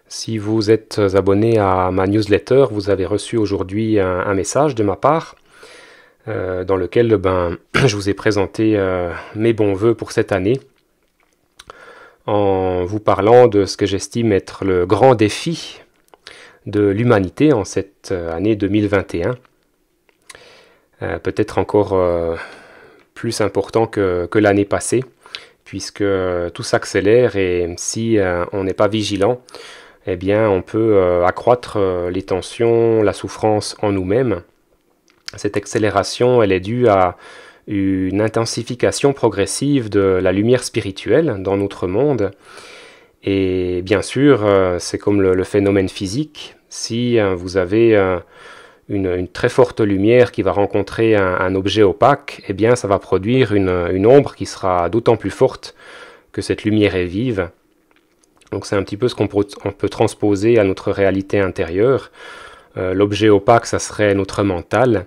Si vous êtes abonné à ma newsletter, vous avez reçu aujourd'hui un message de ma part dans lequel je vous ai présenté mes bons voeux pour cette année en vous parlant de ce que j'estime être le grand défi de l'humanité en cette année 2021. Peut-être encore plus important que l'année passée, puisque tout s'accélère et si on n'est pas vigilant, eh bien on peut accroître les tensions, la souffrance en nous-mêmes. Cette accélération, elle est due à une intensification progressive de la lumière spirituelle dans notre monde. Et bien sûr, c'est comme le phénomène physique. Si vous avez une très forte lumière qui va rencontrer un objet opaque, eh bien ça va produire une ombre qui sera d'autant plus forte que cette lumière est vive. Donc c'est un petit peu ce qu'on peut transposer à notre réalité intérieure. L'objet opaque, ça serait notre mental.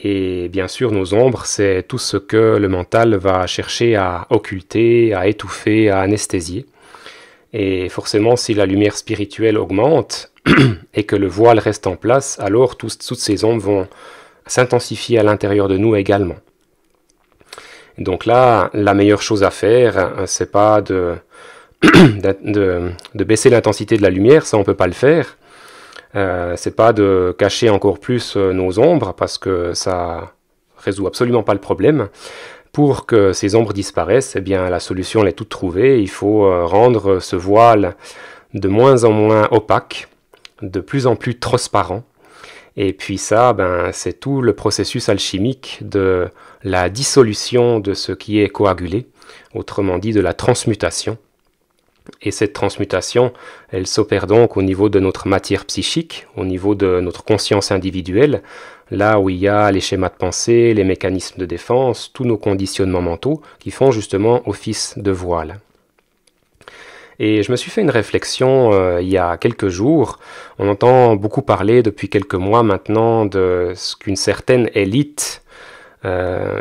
Et bien sûr, nos ombres, c'est tout ce que le mental va chercher à occulter, à étouffer, à anesthésier. Et forcément, si la lumière spirituelle augmente et que le voile reste en place, alors toutes ces ombres vont s'intensifier à l'intérieur de nous également. Donc là, la meilleure chose à faire, c'est pas de baisser l'intensité de la lumière, ça on peut pas le faire. C'est pas de cacher encore plus nos ombres, parce que ça résout absolument pas le problème. Pour que ces ombres disparaissent, eh bien la solution elle est toute trouvée. Il faut rendre ce voile de moins en moins opaque, de plus en plus transparent. Et puis ça, c'est tout le processus alchimique de la dissolution de ce qui est coagulé, autrement dit de la transmutation. Et cette transmutation, elle s'opère donc au niveau de notre matière psychique, au niveau de notre conscience individuelle, là où il y a les schémas de pensée, les mécanismes de défense, tous nos conditionnements mentaux qui font justement office de voile. Et je me suis fait une réflexion il y a quelques jours. On entend beaucoup parler depuis quelques mois maintenant de ce qu'une certaine élite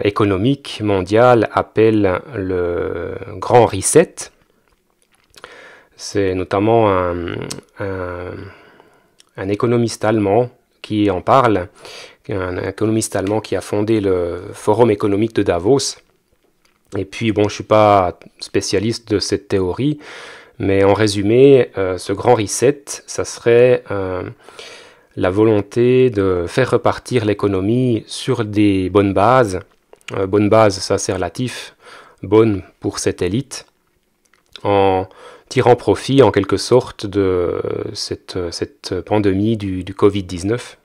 économique mondiale appelle le Grand Reset. C'est notamment un économiste allemand qui en parle, un économiste allemand qui a fondé le Forum économique de Davos. Et puis, bon, je ne suis pas spécialiste de cette théorie, mais en résumé, ce grand reset, ça serait la volonté de faire repartir l'économie sur des bonnes bases. Bonne base, ça c'est relatif, bonne pour cette élite, en tirant profit en quelque sorte de cette pandémie du Covid-19.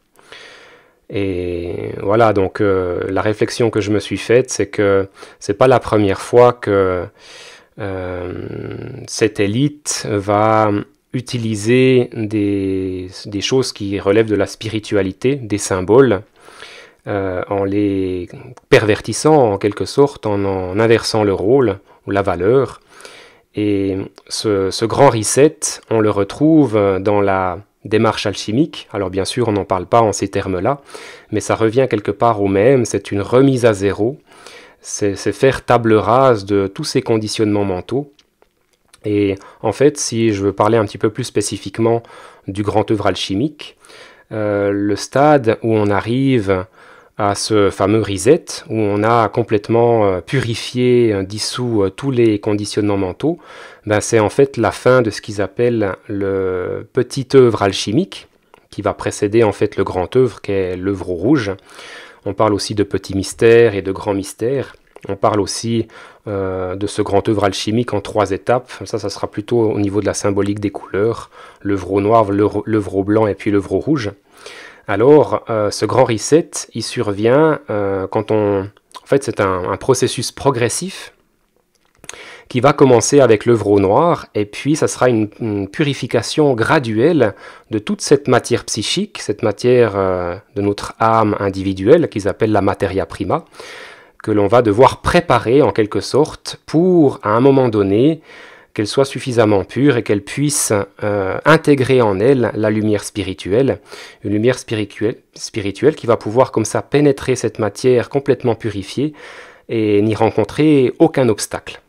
Et voilà, donc la réflexion que je me suis faite, c'est que c'est pas la première fois que cette élite va utiliser des choses qui relèvent de la spiritualité, des symboles, en les pervertissant en quelque sorte, en inversant le rôle ou la valeur. Et ce grand reset, on le retrouve dans la démarche alchimique. Alors bien sûr, on n'en parle pas en ces termes-là, mais ça revient quelque part au même, c'est une remise à zéro, c'est faire table rase de tous ces conditionnements mentaux. Et en fait, si je veux parler un petit peu plus spécifiquement du grand œuvre alchimique, le stade où on arrive à ce fameux reset, où on a complètement purifié, dissous tous les conditionnements mentaux, c'est en fait la fin de ce qu'ils appellent le petit œuvre alchimique, qui va précéder en fait le grand œuvre, qui est l'œuvre rouge. On parle aussi de petit mystère et de grand mystère. On parle aussi de ce grand œuvre alchimique en 3 étapes. Ça sera plutôt au niveau de la symbolique des couleurs, l'œuvre au noir, l'œuvre au blanc et puis l'œuvre au rouge. Alors, ce grand reset, il survient quand en fait, c'est un processus progressif qui va commencer avec l'œuvre au noir, et puis ça sera une purification graduelle de toute cette matière psychique, cette matière de notre âme individuelle, qu'ils appellent la materia prima, que l'on va devoir préparer en quelque sorte pour, à un moment donné, qu'elle soit suffisamment pure et qu'elle puisse intégrer en elle la lumière spirituelle, une lumière spirituelle qui va pouvoir comme ça pénétrer cette matière complètement purifiée et n'y rencontrer aucun obstacle.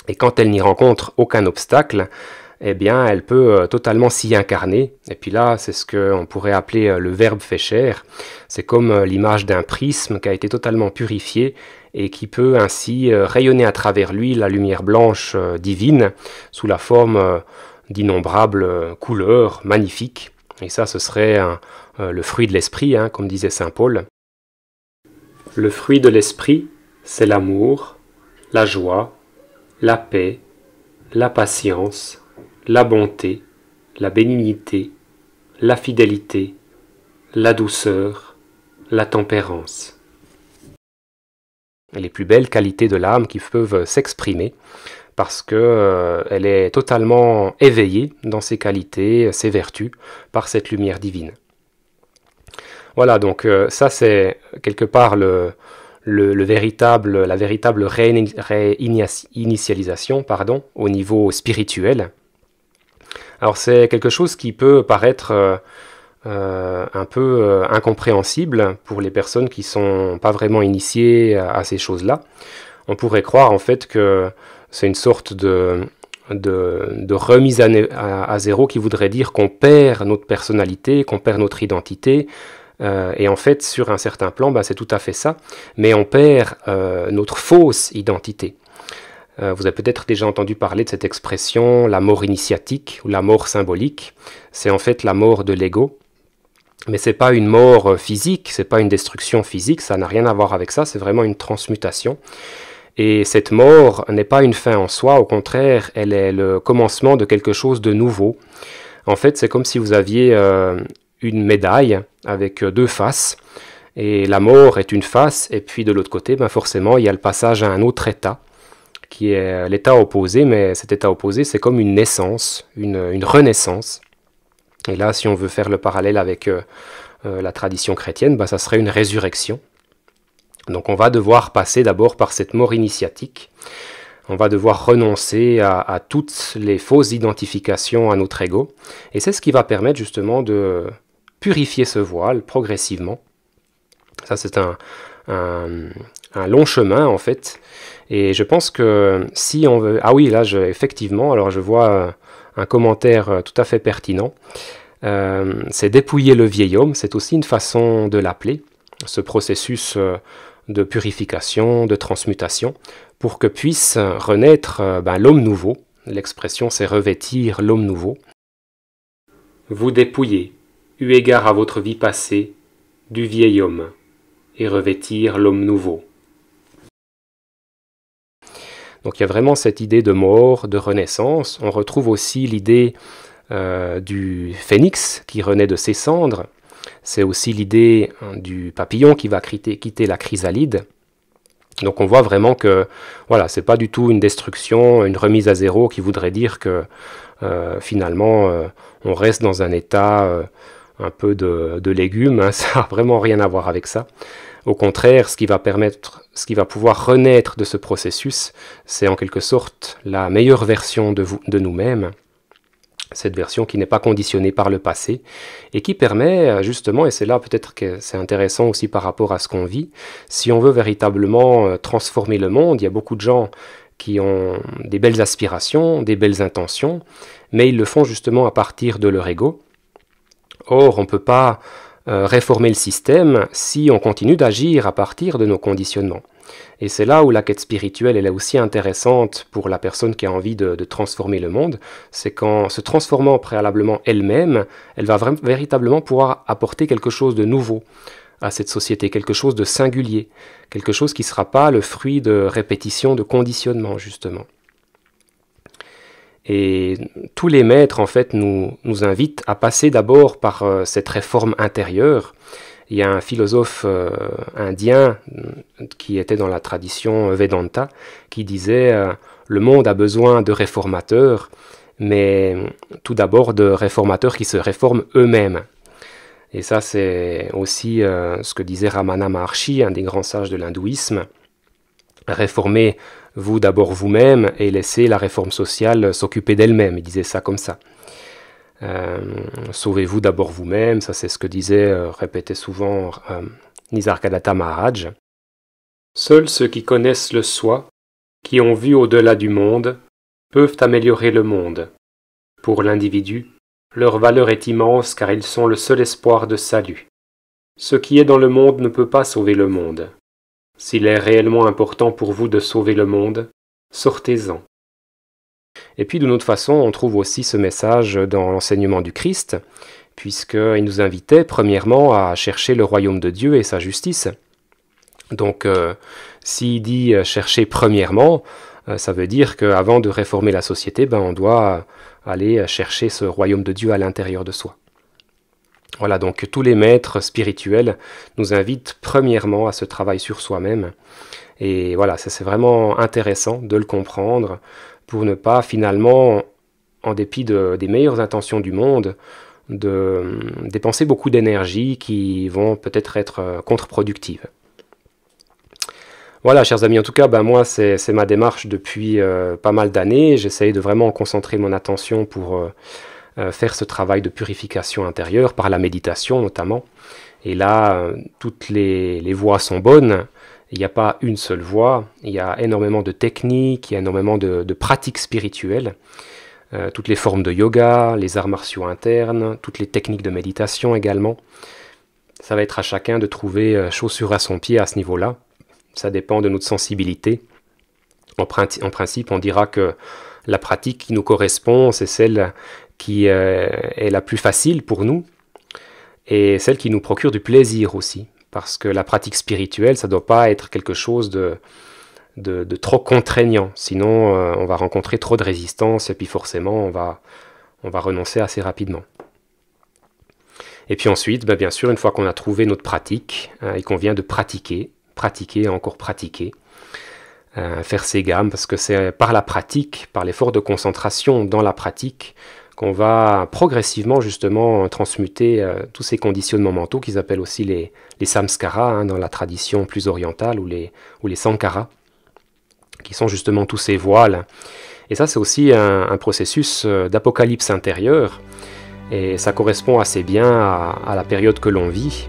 Et quand elle n'y rencontre aucun obstacle, eh bien, elle peut totalement s'y incarner. Et puis là, c'est ce qu'on pourrait appeler le Verbe fait chair. C'est comme l'image d'un prisme qui a été totalement purifié et qui peut ainsi rayonner à travers lui la lumière blanche divine sous la forme d'innombrables couleurs magnifiques. Et ça, ce serait le fruit de l'esprit, hein, comme disait saint Paul. Le fruit de l'esprit, c'est l'amour, la joie, la paix, la patience, la bonté, la bénignité, la fidélité, la douceur, la tempérance. Les plus belles qualités de l'âme qui peuvent s'exprimer parce que elle est totalement éveillée dans ses qualités, ses vertus, par cette lumière divine. Voilà, donc ça c'est quelque part la véritable réinitialisation au niveau spirituel. Alors c'est quelque chose qui peut paraître un peu incompréhensible pour les personnes qui ne sont pas vraiment initiées à ces choses-là. On pourrait croire en fait que c'est une sorte de remise à zéro qui voudrait dire qu'on perd notre personnalité, qu'on perd notre identité. Et en fait, sur un certain plan, c'est tout à fait ça. Mais on perd notre fausse identité. Vous avez peut-être déjà entendu parler de cette expression, la mort initiatique ou la mort symbolique. C'est en fait la mort de l'ego. Mais c'est pas une mort physique, c'est pas une destruction physique, ça n'a rien à voir avec ça, c'est vraiment une transmutation. Et cette mort n'est pas une fin en soi, au contraire, elle est le commencement de quelque chose de nouveau. En fait, c'est comme si vous aviez une médaille avec deux faces, et la mort est une face, et puis de l'autre côté, forcément, il y a le passage à un autre état, qui est l'état opposé, mais cet état opposé, c'est comme une naissance, une renaissance. Et là, si on veut faire le parallèle avec la tradition chrétienne, ça serait une résurrection. Donc on va devoir passer d'abord par cette mort initiatique. On va devoir renoncer à toutes les fausses identifications à notre ego. Et c'est ce qui va permettre justement de purifier ce voile progressivement. Ça, c'est un long chemin en fait. Et je pense que si on veut... Ah oui, là, effectivement, alors je vois un commentaire tout à fait pertinent. C'est dépouiller le vieil homme, c'est aussi une façon de l'appeler, ce processus de purification, de transmutation, pour que puisse renaître l'homme nouveau. L'expression, c'est revêtir l'homme nouveau. Vous dépouillez, eu égard à votre vie passée, du vieil homme, et revêtir l'homme nouveau. Donc il y a vraiment cette idée de mort, de renaissance. On retrouve aussi l'idée du phénix qui renaît de ses cendres. C'est aussi l'idée du papillon qui va quitter la chrysalide. Donc on voit vraiment que voilà, c'est pas du tout une destruction, une remise à zéro qui voudrait dire que finalement on reste dans un état un peu de légumes, hein, ça n'a vraiment rien à voir avec ça. Au contraire, ce qui va pouvoir renaître de ce processus, c'est en quelque sorte la meilleure version de nous-mêmes, cette version qui n'est pas conditionnée par le passé et qui permet justement, et c'est là peut-être que c'est intéressant aussi par rapport à ce qu'on vit, si on veut véritablement transformer le monde, il y a beaucoup de gens qui ont des belles aspirations, des belles intentions, mais ils le font justement à partir de leur ego. Or, on ne peut pas réformer le système si on continue d'agir à partir de nos conditionnements. Et c'est là où la quête spirituelle elle est aussi intéressante pour la personne qui a envie de transformer le monde, c'est qu'en se transformant préalablement elle-même, elle va véritablement pouvoir apporter quelque chose de nouveau à cette société, quelque chose de singulier, quelque chose qui ne sera pas le fruit de répétition, de conditionnement justement. Et tous les maîtres en fait nous invitent à passer d'abord par cette réforme intérieure. Il y a un philosophe indien qui était dans la tradition Vedanta qui disait le monde a besoin de réformateurs, mais tout d'abord de réformateurs qui se réforment eux-mêmes. Et ça c'est aussi ce que disait Ramana Maharshi, un des grands sages de l'hindouisme. Réformez-vous d'abord vous-même et laissez la réforme sociale s'occuper d'elle-même. Il disait ça comme ça. Sauvez-vous d'abord vous-même, ça c'est ce que répétait souvent Nisargadatta Maharaj. Seuls ceux qui connaissent le soi, qui ont vu au-delà du monde, peuvent améliorer le monde. Pour l'individu, leur valeur est immense car ils sont le seul espoir de salut. Ce qui est dans le monde ne peut pas sauver le monde. S'il est réellement important pour vous de sauver le monde, sortez-en. Et puis d'une autre façon, on trouve aussi ce message dans l'enseignement du Christ, puisqu'il nous invitait premièrement à chercher le royaume de Dieu et sa justice. Donc s'il dit chercher premièrement, ça veut dire qu'avant de réformer la société, on doit aller chercher ce royaume de Dieu à l'intérieur de soi. Voilà, donc tous les maîtres spirituels nous invitent premièrement à ce travail sur soi-même. Et voilà, ça c'est vraiment intéressant de le comprendre pour ne pas finalement, en dépit des meilleures intentions du monde, de dépenser beaucoup d'énergie qui vont peut-être être contre-productives. Voilà, chers amis, en tout cas, moi, c'est ma démarche depuis pas mal d'années. J'essaye de vraiment concentrer mon attention pour faire ce travail de purification intérieure, par la méditation notamment. Et là, toutes les voies sont bonnes. Il n'y a pas une seule voie. Il y a énormément de techniques, il y a énormément de pratiques spirituelles. Toutes les formes de yoga, les arts martiaux internes, toutes les techniques de méditation également. Ça va être à chacun de trouver chaussure à son pied à ce niveau-là. Ça dépend de notre sensibilité. En principe, on dira que la pratique qui nous correspond, c'est celle qui est la plus facile pour nous et celle qui nous procure du plaisir aussi. Parce que la pratique spirituelle, ça ne doit pas être quelque chose de trop contraignant. Sinon, on va rencontrer trop de résistance et puis forcément, on va renoncer assez rapidement. Et puis ensuite, bien sûr, une fois qu'on a trouvé notre pratique, il convient de pratiquer et encore pratiquer, faire ses gammes, parce que c'est par la pratique, par l'effort de concentration dans la pratique, qu'on va progressivement justement transmuter tous ces conditionnements mentaux qu'ils appellent aussi les samskaras dans la tradition plus orientale, ou les sankaras, qui sont justement tous ces voiles. Et ça, c'est aussi un processus d'apocalypse intérieure, et ça correspond assez bien à la période que l'on vit,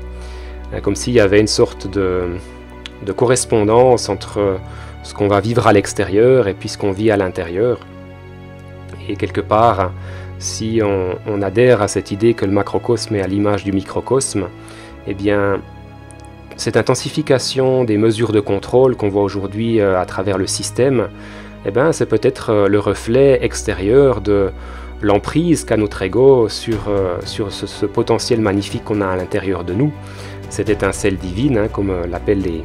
comme s'il y avait une sorte de correspondance entre ce qu'on va vivre à l'extérieur et puis ce qu'on vit à l'intérieur. Et quelque part, si on adhère à cette idée que le macrocosme est à l'image du microcosme, eh bien, cette intensification des mesures de contrôle qu'on voit aujourd'hui à travers le système, c'est peut-être le reflet extérieur de l'emprise qu'a notre ego sur ce potentiel magnifique qu'on a à l'intérieur de nous, cette étincelle divine, comme l'appellent les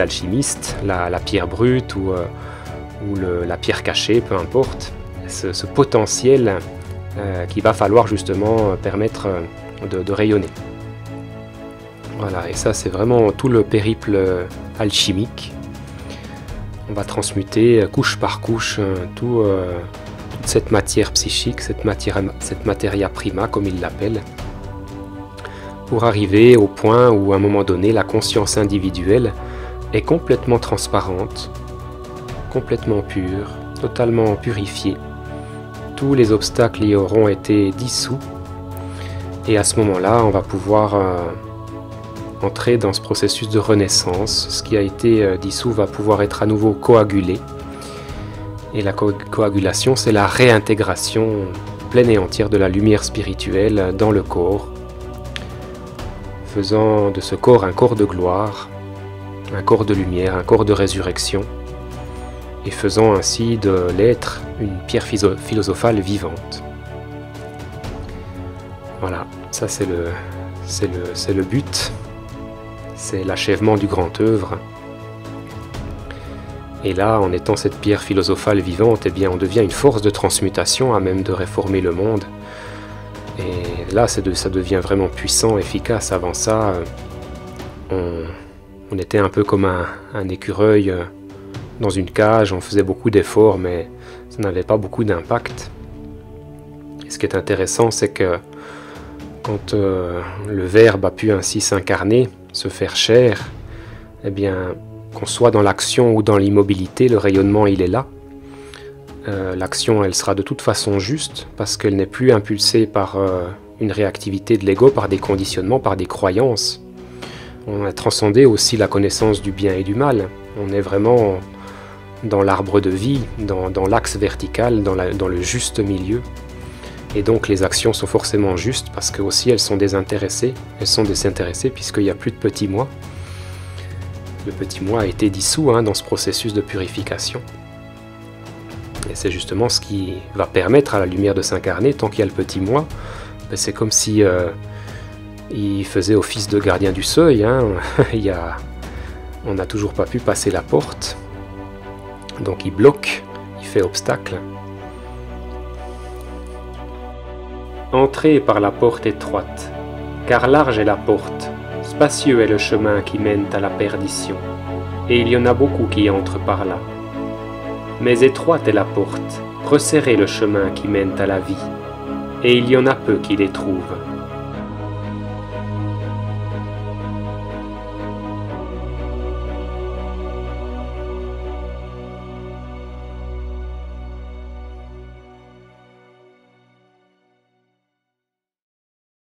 alchimistes, la pierre brute ou la pierre cachée, peu importe, ce potentiel qu'il va falloir justement permettre de rayonner. Voilà, et ça c'est vraiment tout le périple alchimique. On va transmuter couche par couche toute cette matière psychique, cette materia prima comme ils l'appellent, pour arriver au point où à un moment donné la conscience individuelle est complètement transparente, complètement pure, totalement purifiée. Tous les obstacles y auront été dissous, et à ce moment-là on va pouvoir entrer dans ce processus de renaissance. Ce qui a été dissous va pouvoir être à nouveau coagulé, et la coagulation, c'est la réintégration pleine et entière de la lumière spirituelle dans le corps, faisant de ce corps un corps de gloire, un corps de lumière, un corps de résurrection, et faisant ainsi de l'être une pierre philosophale vivante. Voilà, ça c'est le but, c'est l'achèvement du grand œuvre. Et là, en étant cette pierre philosophale vivante, on devient une force de transmutation à même de réformer le monde. Et là, ça devient vraiment puissant, efficace. Avant ça, on était un peu comme un écureuil dans une cage, on faisait beaucoup d'efforts, mais ça n'avait pas beaucoup d'impact. Et ce qui est intéressant, c'est que quand le Verbe a pu ainsi s'incarner, se faire chair, qu'on soit dans l'action ou dans l'immobilité, le rayonnement il est là. L'action elle sera de toute façon juste, parce qu'elle n'est plus impulsée par une réactivité de l'ego, par des conditionnements, par des croyances. On a transcendé aussi la connaissance du bien et du mal. On est vraiment dans l'arbre de vie, dans l'axe vertical, dans le juste milieu. Et donc les actions sont forcément justes parce que aussi elles sont désintéressées puisqu'il n'y a plus de petit moi. Le petit moi a été dissous dans ce processus de purification. Et c'est justement ce qui va permettre à la lumière de s'incarner. Tant qu'il y a le petit moi, c'est comme si il faisait office de gardien du seuil. On n'a toujours pas pu passer la porte. Donc il bloque, il fait obstacle. Entrez par la porte étroite, car large est la porte, spacieux est le chemin qui mène à la perdition, et il y en a beaucoup qui entrent par là. Mais étroite est la porte, resserré le chemin qui mène à la vie, et il y en a peu qui les trouvent.